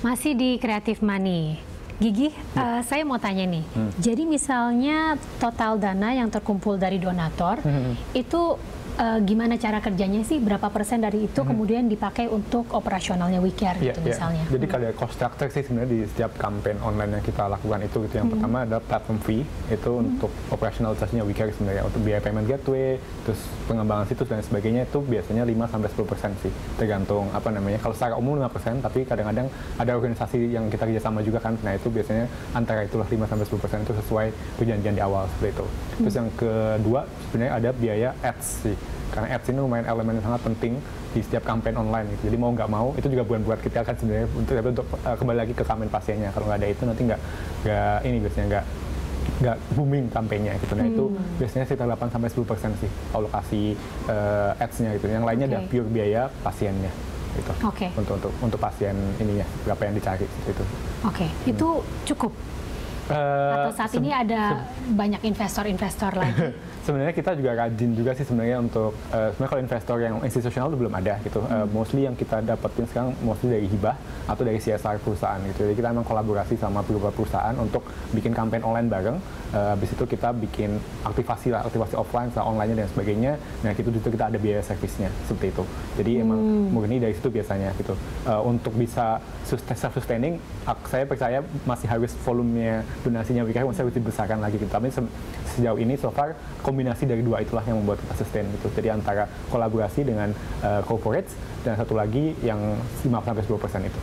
Masih di Creative Money. Gigi, saya mau tanya nih. Jadi misalnya total dana yang terkumpul dari donatur itu gimana cara kerjanya sih? Berapa persen dari itu kemudian dipakai untuk operasionalnya WeCare gitu misalnya? Jadi kalau cost structure sih sebenarnya di setiap campaign online yang kita lakukan itu gitu. Yang pertama adalah platform fee, itu untuk operasionalitasnya WeCare sebenarnya, untuk biaya payment gateway, terus pengembangan situs dan sebagainya itu biasanya 5-10% sih. Tergantung apa namanya. Kalau secara umum 5%, tapi kadang-kadang ada organisasi yang kita kerjasama juga kan. Nah itu biasanya antara itulah 5-10% itu sesuai perjanjian di awal seperti itu. Terus yang kedua sebenarnya ada biaya ads sih. Karena ads ini lumayan elemen yang sangat penting di setiap campaign online gitu. Jadi mau nggak mau itu juga bukan buat kita kan sebenarnya untuk kembali lagi ke campaign pasiennya. Kalau nggak ada itu nanti biasanya nggak booming kampanyenya gitu. Nah itu biasanya sekitar 8-10% sih alokasi ads-nya gitu. Yang lainnya ada pure biaya pasiennya gitu. Untuk pasien ininya berapa yang dicari gitu. Itu cukup. Atau saat ini ada banyak investor-investor lagi? Sebenarnya kita juga rajin juga sih sebenarnya untuk sebenarnya kalau investor yang institusional itu belum ada gitu. Mostly yang kita dapetin sekarang mostly dari hibah atau dari CSR perusahaan gitu. Jadi kita memang kolaborasi sama beberapa perusahaan untuk bikin campaign online bareng. Habis itu kita bikin aktivasi offline, online-nya dan sebagainya. Nah itu kita ada biaya servisnya seperti itu. Jadi emang murni dari situ biasanya gitu. Untuk bisa self-sustaining, saya percaya masih harus volumenya donasinya WeCare masih harus dibesarkan lagi gitu. Tapi sejauh ini so far kombinasi dari dua itulah yang membuat kita sustain gitu. Jadi antara kolaborasi dengan corporates dan satu lagi yang 5-10% itu.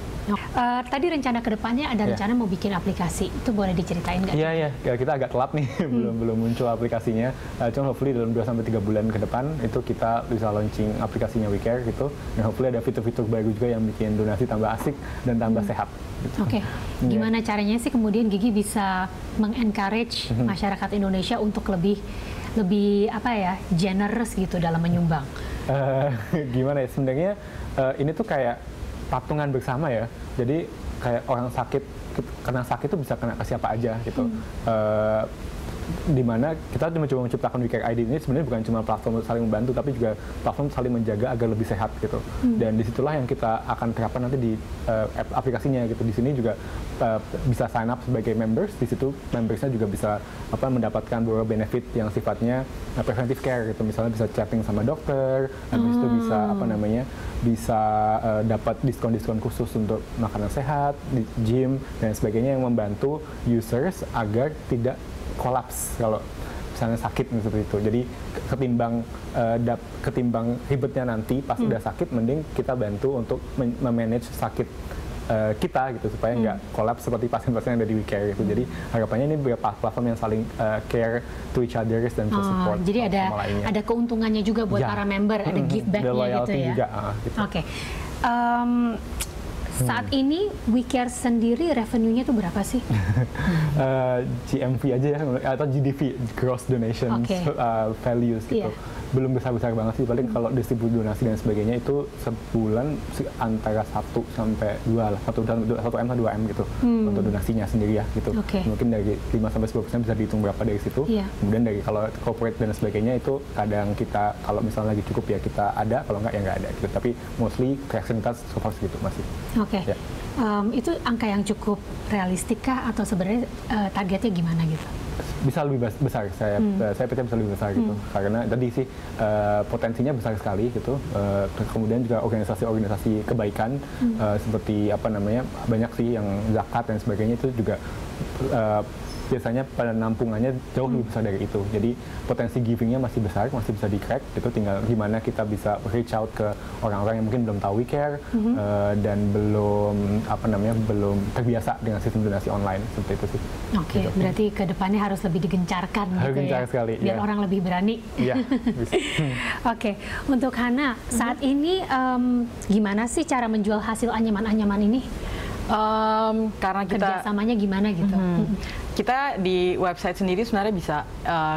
Tadi rencana kedepannya ada rencana mau bikin aplikasi, itu boleh diceritain nggak? Iya, kita agak telat nih, belum muncul aplikasinya. Cuma hopefully dalam 2-3 bulan ke depan itu kita bisa launching aplikasinya WeCare gitu. Dan hopefully ada fitur-fitur baru juga yang bikin donasi tambah asik dan tambah sehat. Gitu. Gimana caranya sih kemudian Gigi bisa mengencourage masyarakat Indonesia untuk lebih apa ya, generous gitu dalam menyumbang? Gimana ya, sebenarnya ini tuh kayak patungan bersama ya. Jadi kayak orang sakit, kena sakit tuh bisa kena ke siapa aja gitu. Dimana kita cuma coba menciptakan WeCare ID ini sebenarnya bukan cuma platform saling membantu, tapi juga platform saling menjaga agar lebih sehat gitu. Dan disitulah yang kita akan terapkan nanti di aplikasinya gitu. Di sini juga bisa sign up sebagai members. Di situ membersnya juga bisa mendapatkan beberapa benefit yang sifatnya preventive care gitu. Misalnya bisa chatting sama dokter, habis itu bisa bisa dapat diskon-diskon khusus untuk makanan sehat, di gym dan sebagainya yang membantu users agar tidak kolaps kalau misalnya sakit seperti itu. Jadi ketimbang ribetnya nanti pas udah sakit, mending kita bantu untuk memanage sakit kita gitu supaya nggak kolaps seperti pasien-pasien yang ada di WeCare gitu. Jadi harapannya ini beberapa platform yang saling care to each other dan bisa support. Jadi ada keuntungannya juga buat para member, ada give back-nya gitu ya. Juga, gitu. Saat ini WeCare sendiri revenue-nya tuh berapa sih? GMV aja ya, atau GDV, Gross Donation Values gitu. Belum besar-besar banget sih, paling kalau distribusi donasi dan sebagainya itu sebulan antara 1 sampai 2 lah, 1M sampai 2M gitu untuk donasinya sendiri ya gitu. Mungkin dari 5-10% bisa dihitung berapa dari situ. Kemudian dari kalau corporate dan sebagainya itu kadang kita kalau misalnya lagi cukup ya kita ada, kalau enggak ya enggak ada gitu. Tapi mostly reaksinitas so far segitu masih. Itu angka yang cukup realistik kah atau sebenarnya targetnya gimana gitu? Bisa lebih besar, saya percaya bisa lebih besar gitu, karena tadi sih potensinya besar sekali gitu. Kemudian juga organisasi-organisasi kebaikan seperti banyak sih yang zakat dan sebagainya itu juga biasanya penampungannya jauh lebih besar dari itu. Jadi potensi givingnya masih besar, masih bisa di-crack gitu. Tinggal gimana kita bisa reach out ke orang-orang yang mungkin belum tahu WeCare dan belum terbiasa dengan sistem donasi online seperti itu sih. Gitu. Berarti kedepannya harus lebih digencarkan gitu ya, sekali, biar orang lebih berani. Untuk Hana, saat ini gimana sih cara menjual hasil anyaman-anyaman ini? Karena kita kerjasamanya gimana gitu? Kita di website sendiri sebenarnya bisa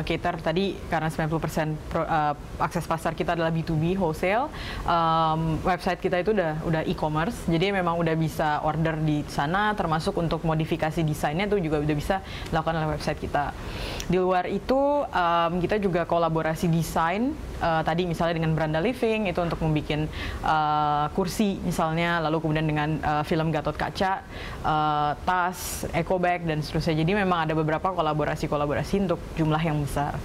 cater tadi karena 90% akses pasar kita adalah B2B wholesale. Website kita itu udah e-commerce, jadi memang udah bisa order di sana, termasuk untuk modifikasi desainnya itu juga udah bisa dilakukan oleh website kita. Di luar itu kita juga kolaborasi desain tadi misalnya dengan Beranda Living itu untuk membuat kursi misalnya, lalu kemudian dengan film Gatot Kaca, tas, eco bag dan seterusnya. Jadi memang ada beberapa kolaborasi untuk jumlah yang besar.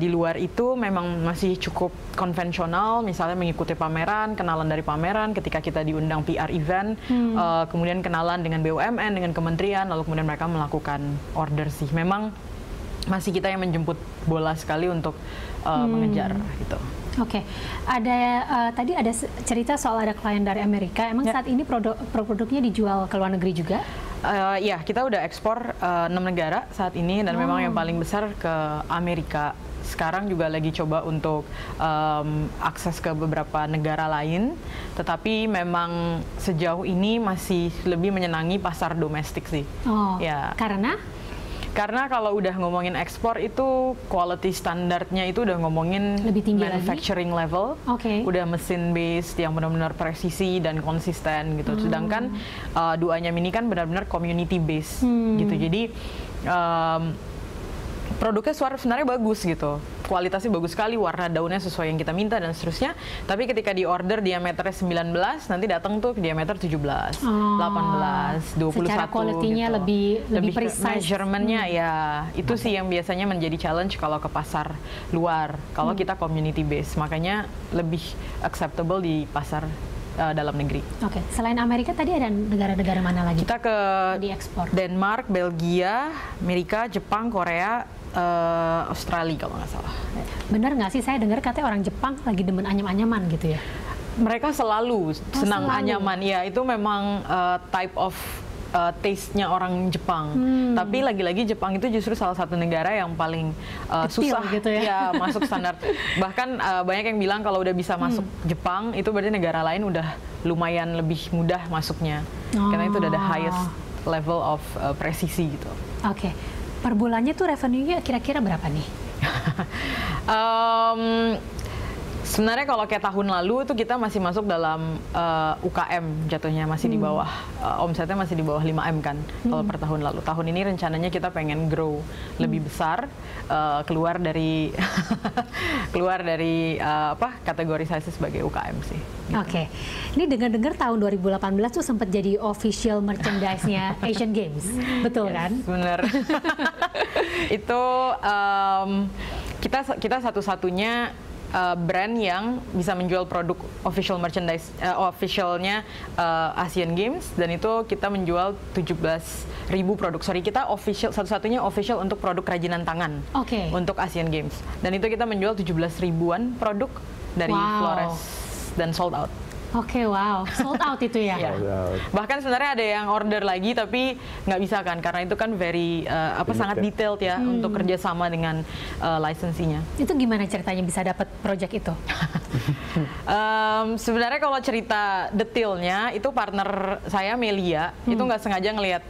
Di luar itu memang masih cukup konvensional, misalnya mengikuti pameran, kenalan dari pameran ketika kita diundang PR event, kemudian kenalan dengan BUMN, dengan kementerian, lalu kemudian mereka melakukan order sih. Memang masih kita yang menjemput bola sekali untuk mengejar gitu. Oke, tadi ada cerita soal ada klien dari Amerika. Emang saat ini produknya dijual ke luar negeri juga? Ya, kita udah ekspor 6 negara saat ini dan memang yang paling besar ke Amerika. Sekarang juga lagi coba untuk akses ke beberapa negara lain, tetapi memang sejauh ini masih lebih menyenangi pasar domestik sih. Oh, ya. Karena kalau udah ngomongin ekspor itu quality standarnya itu udah ngomongin lebih tinggi manufacturing level, udah mesin based yang benar-benar presisi dan konsisten gitu. Sedangkan Duanyam ini kan benar-benar community based gitu. Jadi produknya sebenarnya bagus gitu, kualitasnya bagus sekali, warna daunnya sesuai yang kita minta dan seterusnya. Tapi ketika di order diameternya 19, nanti datang tuh diameter 17, 18, 21. Secara kualitinya gitu. lebih precise. Measurement-nya ya itu sih yang biasanya menjadi challenge kalau ke pasar luar. Kalau kita community based, makanya lebih acceptable di pasar dalam negeri. Oke, selain Amerika tadi ada negara-negara mana lagi? Kita ke diekspor. Denmark, Belgia, Amerika, Jepang, Korea, Australia kalau nggak salah. Bener nggak sih, saya dengar katanya orang Jepang lagi demen anyam-anyaman gitu ya? Mereka selalu senang anyaman, ya itu memang type of taste-nya orang Jepang. Tapi lagi-lagi Jepang itu justru salah satu negara yang paling susah gitu ya masuk standar. Bahkan banyak yang bilang kalau udah bisa masuk Jepang itu berarti negara lain udah lumayan lebih mudah masuknya. Karena itu udah ada highest level of presisi gitu. Oke. Per bulannya tuh revenue-nya kira-kira berapa nih? Sebenarnya kalau kayak tahun lalu itu kita masih masuk dalam UKM jatuhnya, masih di bawah omsetnya masih di bawah 5M kan kalau per tahun lalu. Tahun ini rencananya kita pengen grow lebih besar, keluar dari kategorisasi sebagai UKM sih. Gitu. Oke. Ini dengar-dengar tahun 2018 tuh sempat jadi official merchandise-nya Asian Games. Betul kan? Bener. Itu kita satu-satunya brand yang bisa menjual produk official merchandise officialnya Asian Games, dan itu kita menjual 17.000 produk. Kita official, satu-satunya official untuk produk kerajinan tangan untuk Asian Games, dan itu kita menjual 17.000-an produk dari Flores dan sold out. Oke, wow, sold out itu ya. Bahkan sebenarnya ada yang order lagi tapi nggak bisa kan, karena itu kan very sangat detailed ya untuk kerjasama dengan lisensinya. Itu gimana ceritanya bisa dapat project itu? Sebenarnya kalau cerita detailnya itu partner saya Melia itu nggak sengaja ngelihat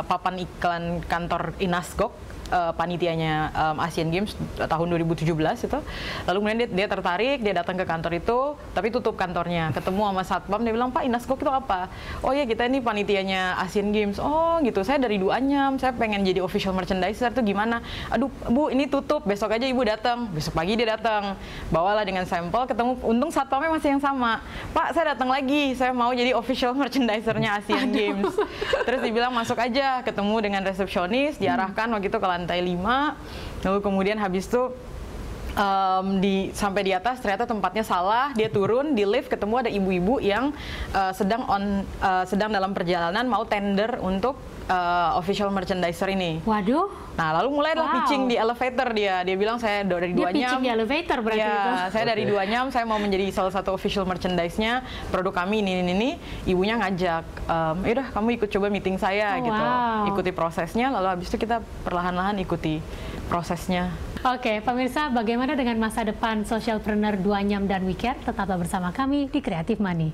papan iklan kantor Inasgok, panitianya Asian Games tahun 2017 itu. Lalu kemudian dia tertarik, dia datang ke kantor itu, tapi tutup kantornya. Ketemu sama satpam, dia bilang, "Pak, Inasgok itu apa?" "Oh ya, kita ini panitianya Asian Games." "Oh gitu, saya dari Duanyam, saya pengen jadi official merchandiser, tuh gimana?" "Aduh Bu, ini tutup, besok aja Ibu datang." Besok pagi dia datang, bawalah dengan sampel, ketemu, untung satpamnya masih yang sama. "Pak, saya datang lagi, saya mau jadi official merchandisernya Asian Games." Terus dibilang, "Masuk aja." Ketemu dengan resepsionis, diarahkan waktu itu ke lantai 5, lalu kemudian habis itu sampai di atas ternyata tempatnya salah, dia turun di lift, ketemu ada ibu-ibu yang sedang dalam perjalanan mau tender untuk official merchandiser ini. Waduh. Nah, lalu mulailah pitching di elevator dia bilang, "Saya dari Duanyam." Dia pitching di elevator berarti itu. Saya dari Duanyam, saya mau menjadi salah satu official merchandise-nya, produk kami ini. Ibunya ngajak, "Yaudah kamu ikut coba meeting saya," gitu. Ikuti prosesnya, lalu habis itu kita perlahan-lahan ikuti prosesnya. Oke, pemirsa, bagaimana dengan masa depan socialpreneur Duanyam dan WeCare? Tetaplah bersama kami di Creative Money.